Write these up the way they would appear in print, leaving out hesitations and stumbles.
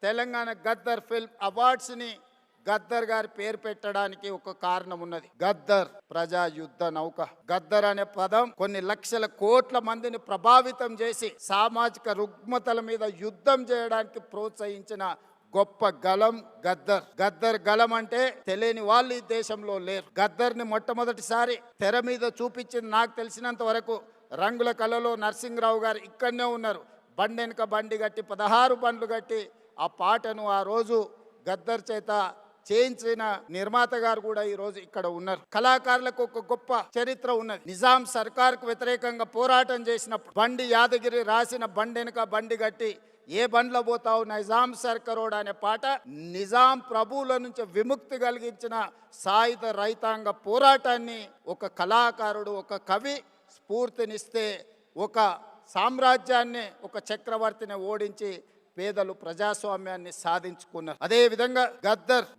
Telangana Gaddar film awards ని గద్దర్ గారి పేరు పెట్టడానికి ఒక కారణం ఉన్నది. గద్దర్ ప్రజా యుద్ధ నౌక. గద్దర్ అనే పదం కొన్ని లక్షల కోట్ల మందిని ప్రభావితం చేసి సామాజిక రుగ్మతల మీద యుద్ధం చేయడానికి ప్రోత్సహించిన గొప్ప గలం గద్దర్. గద్దర్ గలం అంటే తెలియని వాళ్ళు ఈ దేశంలో లేరు. గద్దర్ని మొట్టమొదటిసారి తెర మీద చూపించింది నాకు తెలిసినంత వరకు రంగుల కళలో నరసింహరావు గారు ఇక్కడనే ఉన్నారు. బండెనక బండి కట్టి 16 బండ్లు కట్టి ఆ పాటను ఆ రోజు గద్దర్ చేత చేయించిన నిర్మాత గారు కూడా ఈ రోజు ఇక్కడ ఉన్నారు. కళాకారులకు ఒక గొప్ప చరిత్ర ఉన్నది. నిజాం సర్కార్కు వ్యతిరేకంగా పోరాటం చేసినప్పుడు బండి యాదగిరి రాసిన బండెనక బండి కట్టి ఏ బండ్లో పోతావు నిజాం సర్కారోడ్ అనే పాట నిజాం ప్రభువుల నుంచి విముక్తి కలిగించిన సాయుధ రైతాంగ పోరాటాన్ని ఒక కళాకారుడు ఒక కవి స్ఫూర్తినిస్తే ఒక సామ్రాజ్యాన్ని ఒక చక్రవర్తిని ఓడించి పేదలు ప్రజాస్వామ్యాన్ని సాధించుకున్నారు. అదే విధంగా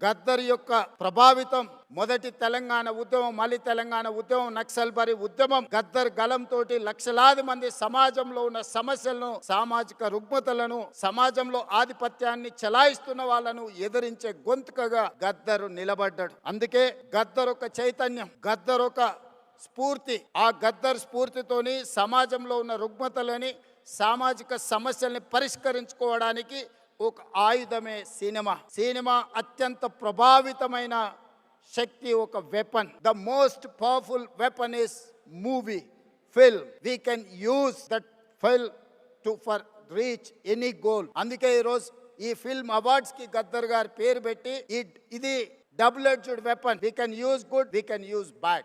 గద్దర్ యొక్క ప్రభావితం మొదటి తెలంగాణ ఉద్యమం, మళ్ళీ తెలంగాణ ఉద్యమం, నక్సల్బరి ఉద్యమం, గద్దర్ గలంతో లక్షలాది మంది సమాజంలో ఉన్న సమస్యలను, సామాజిక రుగ్మతలను, సమాజంలో ఆధిపత్యాన్ని చెలాయిస్తున్న వాళ్ళను ఎదిరించే గొంతుకగా గద్దరు నిలబడ్డాడు. అందుకే గద్దర్ ఒక చైతన్యం, గద్దర్ ఒక స్ఫూర్తి. ఆ గద్దర్ స్ఫూర్తితోని సమాజంలో ఉన్న రుగ్మతలని, సామాజిక సమస్యల్ని పరిష్కరించుకోవడానికి ఒక ఆయుధమే సినిమా. సినిమా అత్యంత ప్రభావితమైన శక్తి, ఒక weapon. The most powerful weapon is movie, film. We can use that film to for reach any goal. అందుకే ఈరోజు ఈ ఫిల్మ్ అవార్డ్స్ కి గద్దర్ గారి పేరు పెట్టి ఇది double edged weapon. We can use good, we can use bad.